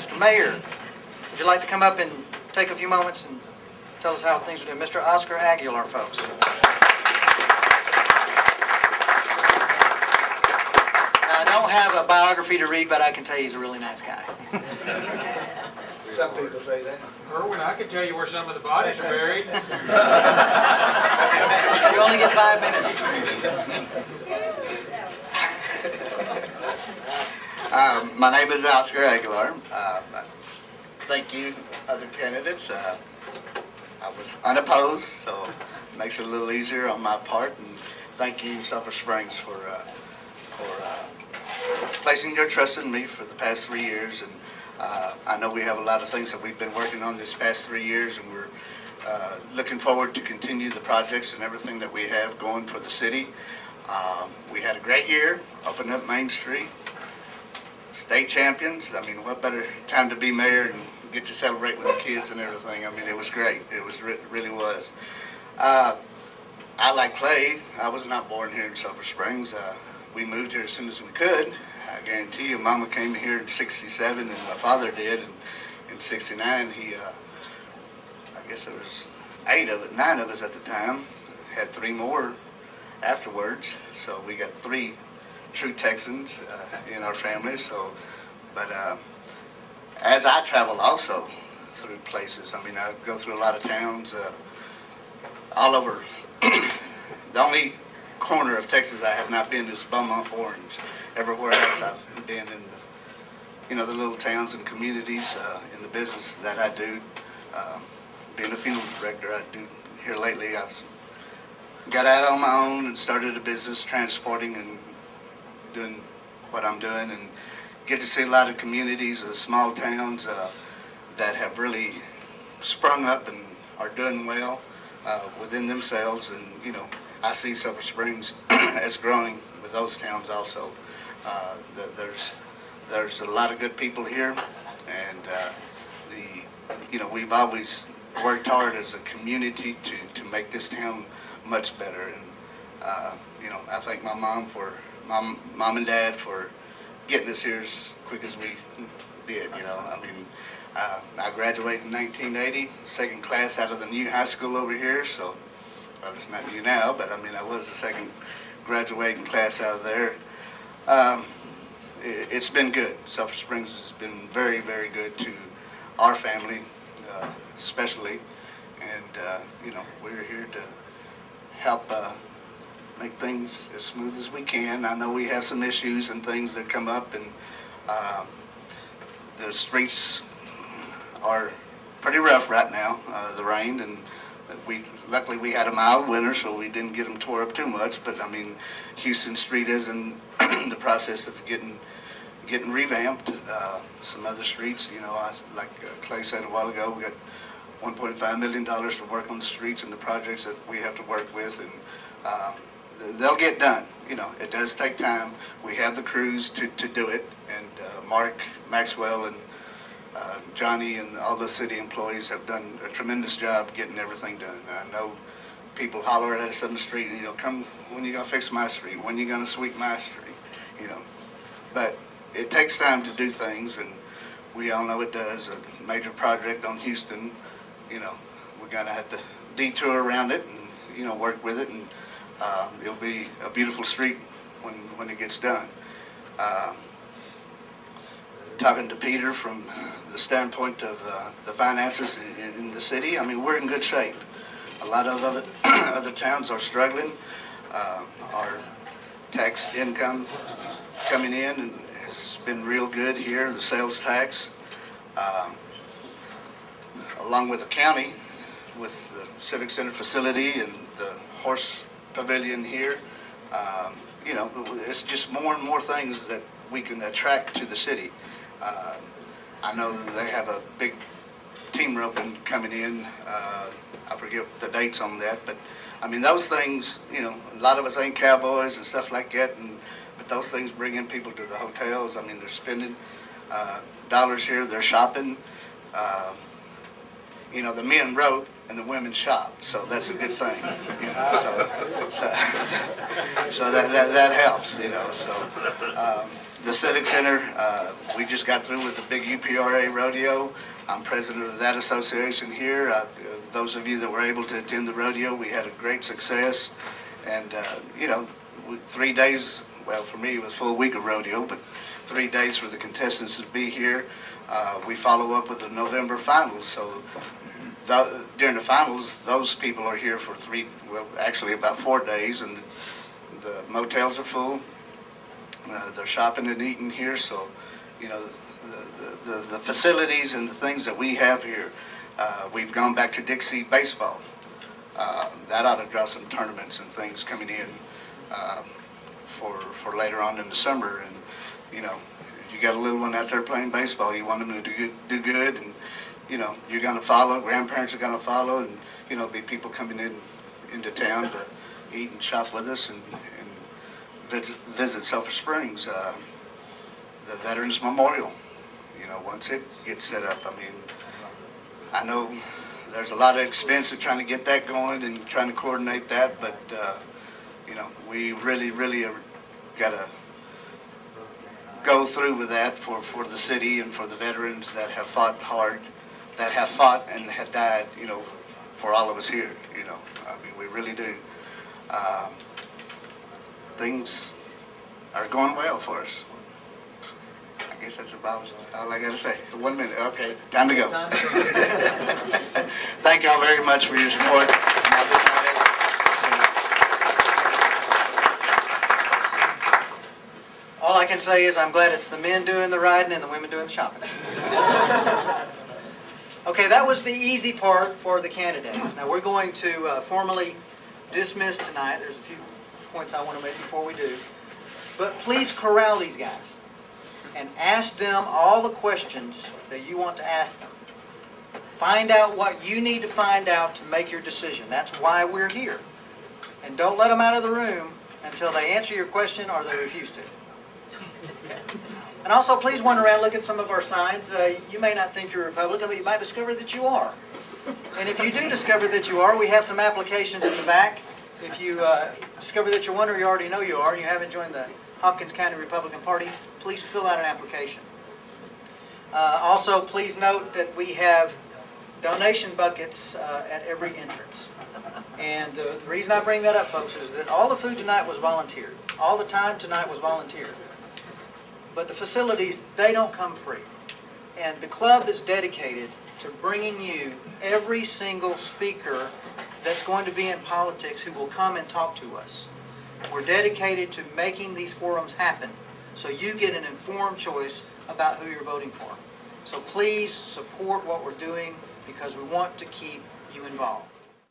Mr. Mayor, would you like to come up and take a few moments and tell us how things are doing? Mr. Oscar Aguilar, folks. I don't have a biography to read, but I can tell you he's a really nice guy. Some people say that. Erwin, I can tell you where some of the bodies are buried. You only get 5 minutes. My name is Oscar Aguilar. Thank you, other candidates. I was unopposed, so it makes it a little easier on my part. And thank you, Sulphur Springs, for placing your trust in me for the past 3 years. And I know we have a lot of things that we've been working on these past 3 years, and we're looking forward to continue the projects and everything that we have going for the city. We had a great year, opened up Main Street, state champions. I mean, what better time to be mayor and get to celebrate with the kids and everything. I mean, it was great. It was really was. I like Clay. I was not born here in Sulphur Springs. We moved here as soon as we could. I guarantee you, Mama came here in '67, and my father did. And in '69, he, I guess there was 9 of us at the time. Had 3 more afterwards. So we got 3 true Texans in our family. So, but as I travel also through places, I mean, I go through a lot of towns all over. The only corner of Texas I have not been is Beaumont, Orange. Everywhere else I've been in the little towns and communities, in the business that I do. Being a funeral director, I do here lately. I've got out on my own and started a business transporting and doing what I'm doing, and get to see a lot of communities, small towns that have really sprung up and are doing well within themselves. And I see Sulphur Springs as growing with those towns also. There's a lot of good people here, and we've always worked hard as a community to make this town much better. And I thank my mom and dad for getting us here as quick as we did. I mean, I graduated in 1980, second class out of the new high school over here. So, well, it's not new now, but I mean, I was the second graduating class out of there. It's been good. Sulphur Springs has been very, very good to our family, especially. And, we're here to help make things as smooth as we can. I know we have some issues and things that come up, and the streets are pretty rough right now, the rain, and luckily we had a mild winter, so we didn't get them tore up too much. But I mean, Houston Street is in the process of getting revamped. Some other streets, like Clay said a while ago, we got $1.5 million to work on the streets and the projects that we have to work with, and they'll get done. It does take time. We have the crews to do it, and Mark, Maxwell, and Johnny and all the city employees have done a tremendous job getting everything done. I know people holler at us on the street, come, when you gonna fix my street? When you gonna sweep my street? But it takes time to do things, and we all know it does. A major project on Houston, we're gonna have to detour around it and work with it, and it'll be a beautiful street when it gets done. Talking to Peter from the standpoint of the finances in the city, I mean, we're in good shape. A lot of other towns are struggling. Our tax income coming in and has been real good here, the sales tax, along with the county, with the Civic Center facility and the horse pavilion here. It's just more and more things that we can attract to the city. I know that they have a big team roping coming in. I forget the dates on that, but I mean, those things, a lot of us ain't cowboys and stuff like that, but those things bring in people to the hotels. I mean, they're spending dollars here, they're shopping. The men rope and the women shop, so that's a good thing. So that helps. So The Civic Center, we just got through with the big UPRA rodeo. I'm president of that association here. Those of you that were able to attend the rodeo, we had a great success. And, 3 days, well, for me, it was a full week of rodeo, but 3 days for the contestants to be here. We follow up with the November finals. So during the finals, those people are here for actually about 4 days, and the motels are full. They're shopping and eating here, so the facilities and the things that we have here. We've gone back to Dixie baseball. That ought to draw some tournaments and things coming in for later on in the summer. And you got a little one out there playing baseball. You want them to do good, and you're going to follow. Grandparents are going to follow, and be people coming into town to eat and shop with us and visit Sulphur Springs. The Veterans Memorial, once it gets set up, I know there's a lot of expense in trying to get that going and trying to coordinate that, but we really got to go through with that for the city and for the veterans that have fought hard, that have fought and have died, for all of us here. We really do. Things are going well for us. I guess that's about all I got to say. 1 minute. Okay, time to go. Thank y'all very much for your support. I'll do my best. All I can say is I'm glad it's the men doing the riding and the women doing the shopping. Okay, that was the easy part for the candidates. Now we're going to formally dismiss tonight. There's a few points I want to make before we do. But please corral these guys and ask them all the questions that you want to ask them. Find out what you need to find out to make your decision. That's why we're here. And don't let them out of the room until they answer your question or they refuse to. Okay. And also, please wander around, look at some of our signs. You may not think you're Republican, but you might discover that you are. And if you do discover that you are, we have some applications in the back. If you discover that you're one or you already know you are and you haven't joined the Hopkins County Republican Party, please fill out an application. Also, please note that we have donation buckets at every entrance. And the reason I bring that up, folks, is that all the food tonight was volunteered. All the time tonight was volunteered. But the facilities, they don't come free. And the club is dedicated to bringing you every single speaker that's going to be in politics who will come and talk to us. We're dedicated to making these forums happen so you get an informed choice about who you're voting for. So please support what we're doing because we want to keep you involved.